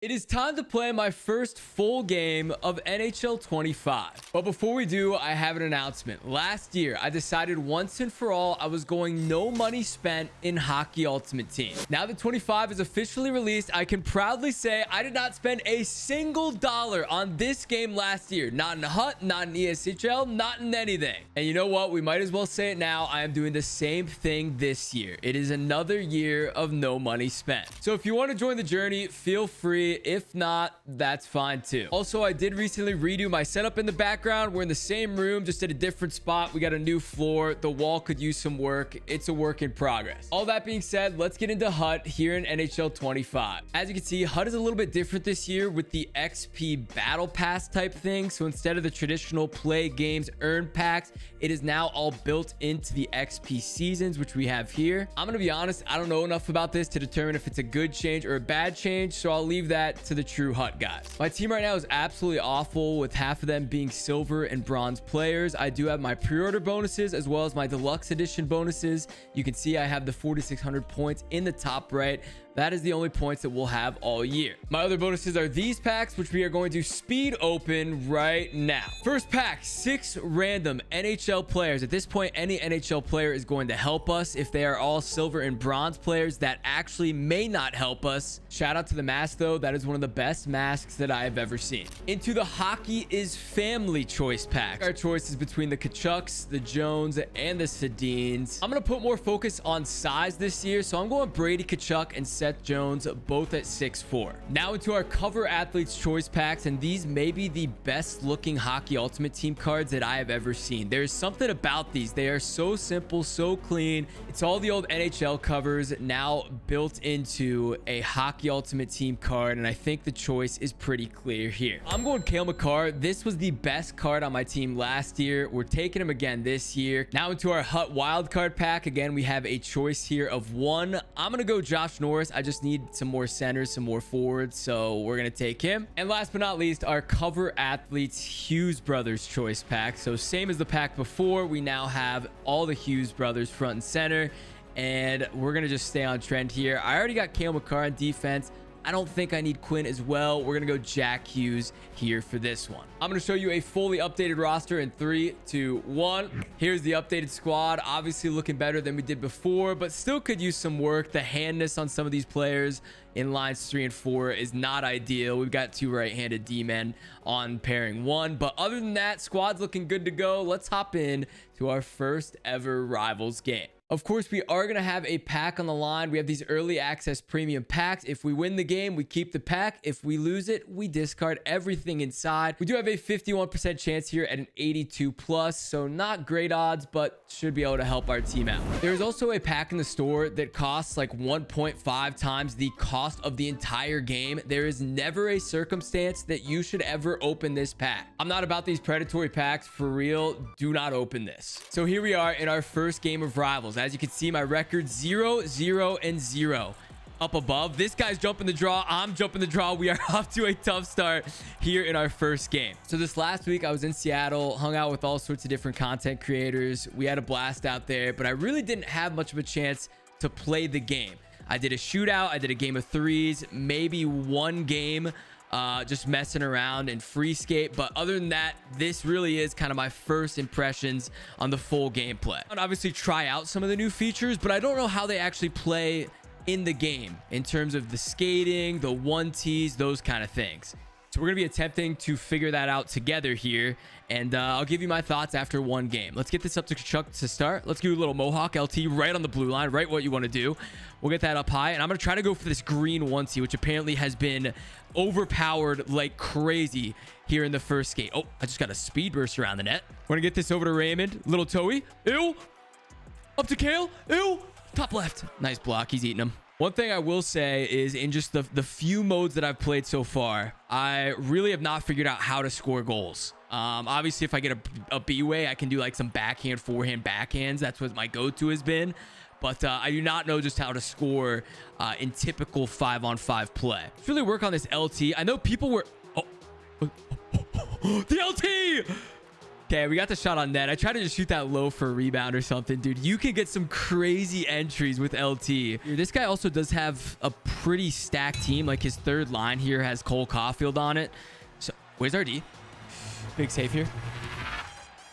It is time to play my first full game of NHL 25. But before we do, I have an announcement. Last year, I decided once and for all I was going no money spent in Hockey Ultimate Team. Now that 25 is officially released, I can proudly say I did not spend a single dollar on this game last year. Not in HUT, not in ESHL, not in anything. And you know what? We might as well say it now. I am doing the same thing this year. It is another year of no money spent. So if you want to join the journey, feel free. If not, that's fine too. Also, I did recently redo my setup in the background. We're in the same room, just at a different spot. We got a new floor. The wall could use some work. It's a work in progress. All that being said, let's get into HUT here in NHL 25. As you can see, HUT is a little bit different this year with the XP Battle Pass type thing. So instead of the traditional play games earn packs, it is now all built into the XP seasons, which we have here. I'm gonna be honest, I don't know enough about this to determine if it's a good change or a bad change, so I'll leave that to the true HUT guys. My team right now is absolutely awful, with half of them being silver and bronze players. I do have my pre-order bonuses as well as my deluxe edition bonuses. You can see I have the 4,600 points in the top right. That is the only points that we'll have all year. My other bonuses are these packs, which we are going to speed open right now. First pack, 6 random NHL players. At this point, any NHL player is going to help us. If they are all silver and bronze players, that actually may not help us. Shout out to the mask though. That is one of the best masks that I have ever seen. Into the Hockey is Family choice pack. Our choice is between the Kachucks, the Jones, and the Sedins. I'm going to put more focus on size this year, so I'm going Brady Kachuk and Seth Jones, both at 6'4". Now into our cover athletes choice packs, and these may be the best looking Hockey Ultimate Team cards that I have ever seen. There's something about these. They are so simple, so clean. It's all the old NHL covers now built into a Hockey Ultimate Team card, and I think the choice is pretty clear here. I'm going Cale Makar. This was the best card on my team last year. We're taking him again this year. Now into our HUT wildcard pack. Again, we have a choice here of 1. I'm gonna go Josh Norris. I just need some more centers, some more forwards, so we're gonna take him. And last but not least, our cover athletes Hughes brothers choice pack. So same as the pack before, we now have all the Hughes brothers front and center, and we're gonna just stay on trend here. I already got Cale Makar on defense. I don't think I need Quinn as well. We're gonna go Jack Hughes here for this one. I'm gonna show you a fully updated roster in 3, 2, 1. Here's the updated squad. Obviously looking better than we did before, but still could use some work. The handness on some of these players in lines 3 and 4 is not ideal. We've got 2 right-handed D-men on pairing 1, but other than that, squad's looking good to go. Let's hop in to our first ever Rivals game. Of course, we are going to have a pack on the line. We have these early access premium packs. If we win the game, we keep the pack. If we lose it, we discard everything inside. We do have a 51% chance here at an 82 plus, so not great odds, but should be able to help our team out. There's also a pack in the store that costs like 1.5 times the cost of the entire game. There is never a circumstance that you should ever open this pack. I'm not about these predatory packs, for real. Do not open this. So here we are in our first game of Rivals. As you can see, my record 0, 0, and 0 up above. This guy's jumping the draw. I'm jumping the draw. We are off to a tough start here in our first game. So this last week, I was in Seattle, hung out with all sorts of different content creators. We had a blast out there, but I really didn't have much of a chance to play the game. I did a shootout. I did a game of 3s, maybe 1 game just messing around and free skate, but other than that, this really is kind of my first impressions on the full gameplay. And obviously try out some of the new features, but I don't know how they actually play in the game in terms of the skating, the 1Ts, those kind of things. So we're gonna be attempting to figure that out together here, and I'll give you my thoughts after 1 game. Let's get this up to Kachuk to start. Let's do a little Mohawk LT right on the blue line, right what you want to do. We'll get that up high, and I'm gonna try to go for this green 1T, which apparently has been overpowered like crazy here in the first skate. Oh, I just got a speed burst around the net. We're gonna get this over to Raymond. Little Toey. Ew. Up to Kale. Ew. Top left. Nice block. He's eating him. One thing I will say is in just the few modes that I've played so far, I really have not figured out how to score goals. Obviously, if I get a B-way, I can do like some backhand, forehand, backhands. That's what my go-to has been. But I do not know just how to score in typical 5-on-5 play. Let's really work on this LT. I know people were... Oh. The LT! Okay, we got the shot on net. I tried to just shoot that low for a rebound or something, dude. You can get some crazy entries with LT. Dude, this guy also does have a pretty stacked team. Like his third line here has Cole Caulfield on it. So where's our D? Big save here.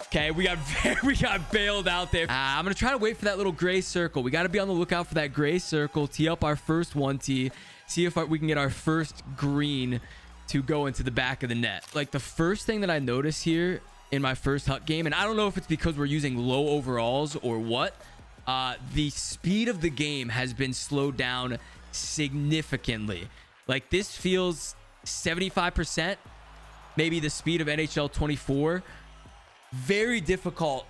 Okay, we got bailed out there. I'm gonna try to wait for that little gray circle. We got to be on the lookout for that gray circle. Tee up our first 1T. See if we can get our first green to go into the back of the net. Like the first thing that I notice here in my first Huck game, and I don't know if it's because we're using low overalls or what, the speed of the game has been slowed down significantly. Like this feels 75%, maybe the speed of NHL 24. Very difficult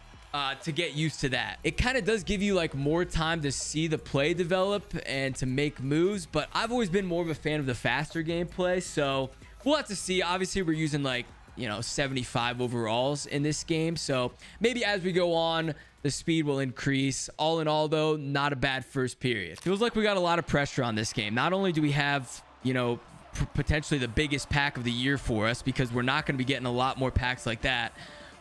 to get used to that. It kind of does give you like more time to see the play develop and to make moves, but I've always been more of a fan of the faster gameplay, so we'll have to see. Obviously we're using like, you know, 75 overalls in this game, so maybe as we go on the speed will increase. All in all though, not a bad first period. Feels like we got a lot of pressure on this game. Not only do we have, you know, potentially the biggest pack of the year for us, because we're not going to be getting a lot more packs like that,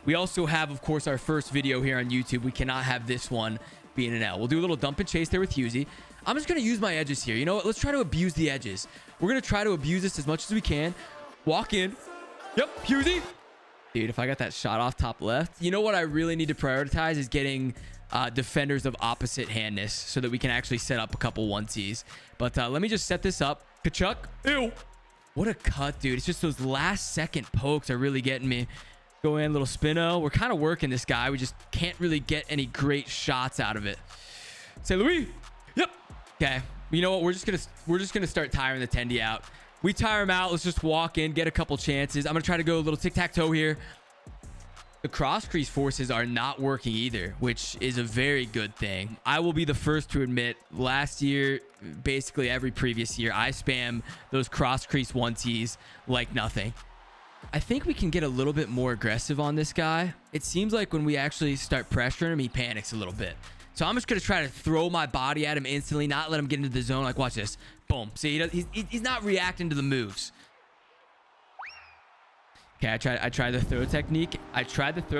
we also have, of course, our first video here on YouTube. We cannot have this one being an L. We'll do a little dump and chase there with Husey. I'm just going to use my edges here. You know what? Let's try to abuse the edges. We're going to try to abuse this as much as we can. Walk in. Yep, Husey. Dude, if I got that shot off top left. You know what I really need to prioritize is getting defenders of opposite handness so that we can actually set up a couple 1Ts. But let me just set this up. Kachuk. Ew. What a cut, dude. It's just those last second pokes are really getting me. Go in, little spino. We're kind of working this guy. We just can't really get any great shots out of it. Say Louis. Yep. Okay. You know what? We're just gonna start tiring the Tendy out. We tire him out. Let's just walk in, get a couple chances. I'm gonna try to go a little tic-tac-toe here. The cross crease forces are not working either, which is a very good thing. I will be the first to admit, last year, basically every previous year, I spam those cross crease 1Ts like nothing. I think we can get a little bit more aggressive on this guy. It seems like when we actually start pressuring him, he panics a little bit. So I'm just going to try to throw my body at him instantly, not let him get into the zone. Like, watch this. Boom. See, he's not reacting to the moves. Okay, I tried the throw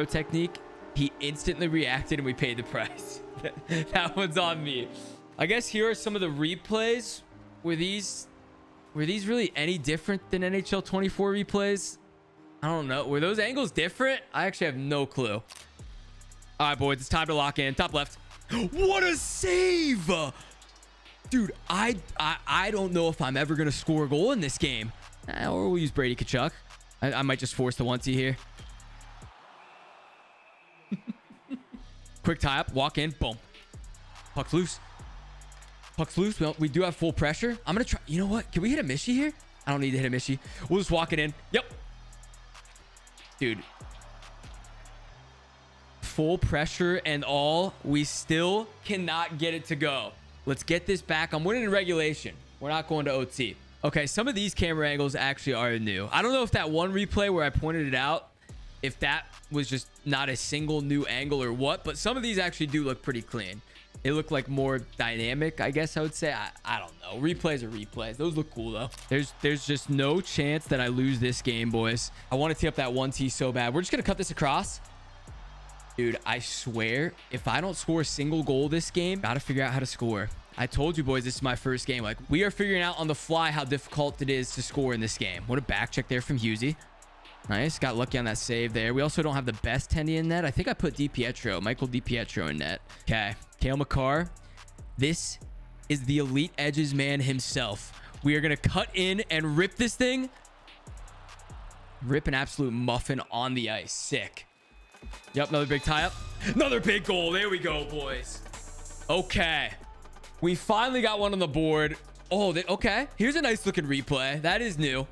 technique. He instantly reacted and we paid the price. That one's on me. I guess here are some of the replays. Were these really any different than NHL 24 replays? I don't know. Were those angles different? I actually have no clue. All right, boys. It's time to lock in. Top left. What a save! Dude, I don't know if I'm ever going to score a goal in this game. Or we'll use Brady Kachuk. I might just force the 1T here. Quick tie up. Walk in. Boom. Puck's loose. Puck's loose. Well, we do have full pressure. I'm going to try. You know what? Can we hit a Mishy here? I don't need to hit a Mishy. We'll just walk it in. Yep. Dude. Full pressure and all. We still cannot get it to go. Let's get this back. I'm winning in regulation. We're not going to OT. Okay, some of these camera angles actually are new. I don't know if that one replay where I pointed it out, if that was just not a single new angle or what, but some of these actually do look pretty clean. They look like more dynamic, I guess I would say. I don't know. Replays are replays. Those look cool, though. There's just no chance that I lose this game, boys. I want to tee up that 1T so bad. We're just going to cut this across. Dude, I swear, if I don't score a single goal this game, got to figure out how to score. I told you, boys, this is my first game. Like, we are figuring out on the fly how difficult it is to score in this game. What a back check there from Husey. Nice. Got lucky on that save there. We also don't have the best Tendy in net. I think I put Michael DiPietro in net. Okay. Kale McCarr. This is the elite edges man himself. We are going to cut in and rip this thing. Rip an absolute muffin on the ice. Sick. Yep. Another big tie up. Another big goal. There we go, boys. Okay. We finally got one on the board. Oh, okay. Here's a nice looking replay. That is new.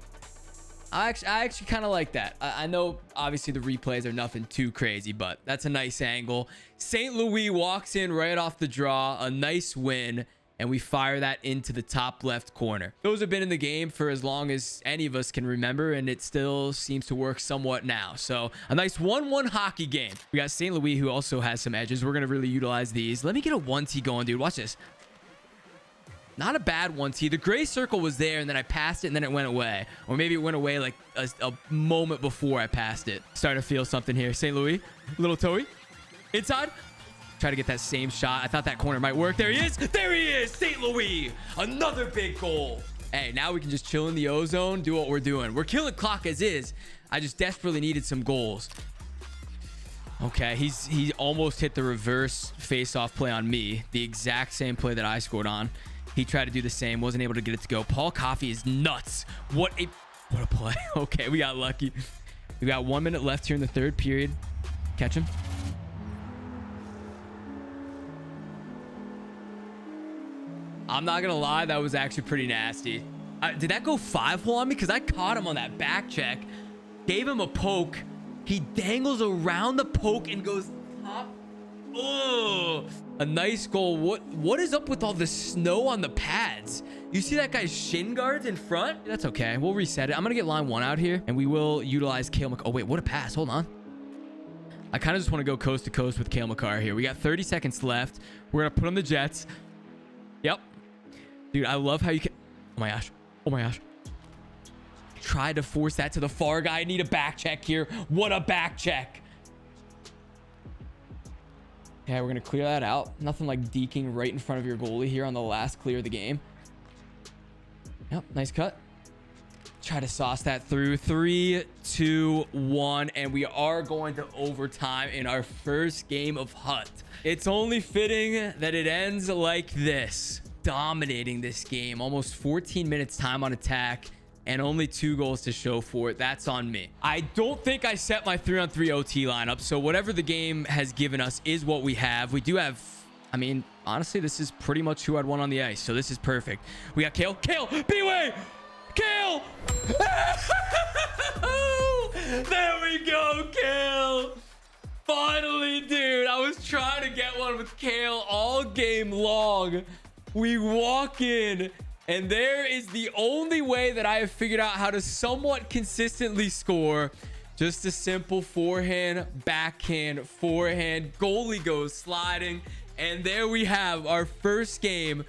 I actually kind of like that. I know obviously the replays are nothing too crazy, but that's a nice angle. St. Louis walks in right off the draw. A nice win. And we fire that into the top left corner. Those have been in the game for as long as any of us can remember, and it still seems to work somewhat now. So a nice 1-1 hockey game. We got St. Louis, who also has some edges. We're going to really utilize these. Let me get a 1T going, dude. Watch this. Not a bad 1T. The gray circle was there, and then I passed it, and then it went away. Or maybe it went away like a moment before I passed it. Starting to feel something here. St. Louis. Little Toey. Inside. Try to get that same shot. I thought that corner might work. There he is. There he is. St. Louis. Another big goal. Hey, now we can just chill in the O-zone, do what we're doing. We're killing clock as is. I just desperately needed some goals. Okay, he almost hit the reverse face-off play on me. The exact same play that I scored on. He tried to do the same. Wasn't able to get it to go. Paul Coffey is nuts. What a play. Okay, we got lucky. We got 1 minute left here in the third period. Catch him. I'm not going to lie. That was actually pretty nasty. Did that go 5-hole on me? Because I caught him on that back check. Gave him a poke. He dangles around the poke and goes top. Oh, a nice goal. What is up with all the snow on the pads? You see that guy's shin guards in front? That's okay. We'll reset it. I'm going to get line 1 out here, and we will utilize Kale McCarr. Oh, wait, what a pass. Hold on. I kind of just want to go coast to coast with Kale McCarr here. We got 30 seconds left. We're going to put on the Jets. Yep. Dude, I love how you can... Oh, my gosh. Oh, my gosh. Tried to force that to the far guy. I need a back check here. What a back check. Yeah, we're going to clear that out. Nothing like deking right in front of your goalie here on the last clear of the game. Yep, nice cut. Try to sauce that through. 3, 2, 1. And we are going to overtime in our first game of Hut. It's only fitting that it ends like this. Dominating this game. Almost 14 minutes time on attack. And only 2 goals to show for it. That's on me. I don't think I set my 3-on-3 OT lineup. So whatever the game has given us is what we have. We do have... I mean, honestly, this is pretty much who I'd want on the ice. So this is perfect. We got Kale. Kale! B-way! Kale! There we go, Kale! Finally, dude. I was trying to get one with Kale all game long. We walk in... And there is the only way that I have figured out how to somewhat consistently score. Just a simple forehand, backhand, forehand. Goalie goes sliding. And there we have our first game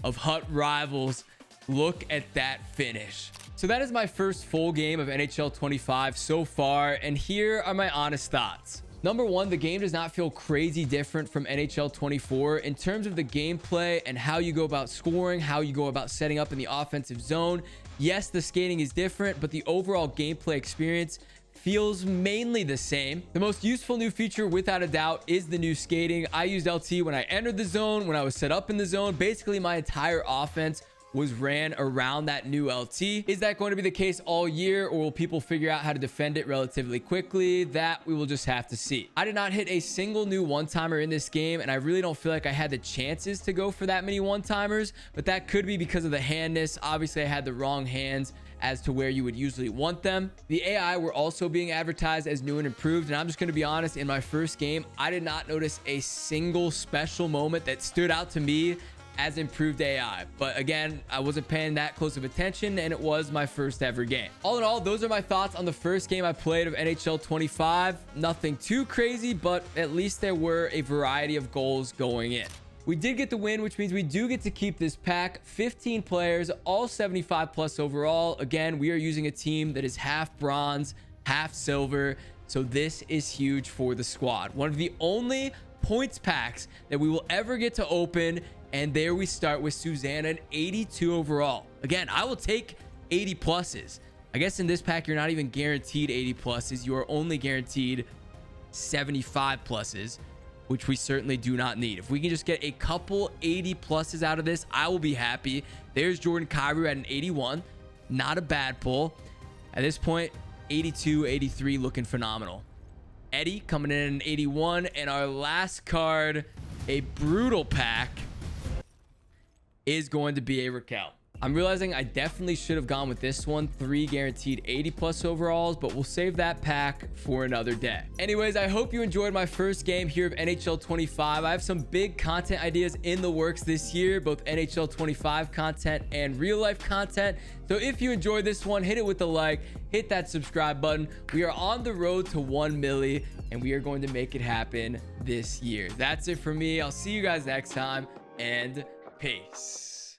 of Hut Rivals. Look at that finish. So that is my first full game of NHL 25 so far. And here are my honest thoughts. Number 1, the game does not feel crazy different from NHL 24 in terms of the gameplay and how you go about scoring, how you go about setting up in the offensive zone. Yes, the skating is different, but the overall gameplay experience feels mainly the same. The most useful new feature, without a doubt, is the new skating. I used LT when I entered the zone, when I was set up in the zone. Basically, my entire offense was ran around that new LT. Is that going to be the case all year, or will people figure out how to defend it relatively quickly? That we will just have to see. I did not hit a single new one-timer in this game, and I really don't feel like I had the chances to go for that many one-timers, but that could be because of the handness. Obviously, I had the wrong hands as to where you would usually want them. The AI were also being advertised as new and improved, and I'm just going to be honest, in my first game, I did not notice a single special moment that stood out to me as improved AI. But again, I wasn't paying that close of attention, and it was my first ever game. All in all, those are my thoughts on the first game I played of NHL 25. Nothing too crazy, but at least there were a variety of goals going in. We did get the win, which means we do get to keep this pack. 15 players, all 75 plus overall. Again, we are using a team that is half bronze, half silver. So this is huge for the squad. One of the only points packs that we will ever get to open. And there we start with Susanna, an 82 overall. Again, I will take 80 pluses. I guess in this pack, you're not even guaranteed 80 pluses. You are only guaranteed 75 pluses, which we certainly do not need. If we can just get a couple 80 pluses out of this, I will be happy. There's Jordan Kyrou at an 81. Not a bad pull. At this point, 82, 83 looking phenomenal. Eddie coming in at an 81. And our last card, a brutal pack, is going to be a Raquel. I'm realizing I definitely should have gone with this one. 3 guaranteed 80 plus overalls, but we'll save that pack for another day. Anyways, I hope you enjoyed my first game here of NHL 25. I have some big content ideas in the works this year, both NHL 25 content and real life content. So if you enjoyed this one, hit it with a like, hit that subscribe button. We are on the road to 1 milli, and we are going to make it happen this year. That's it for me. I'll see you guys next time, and peace.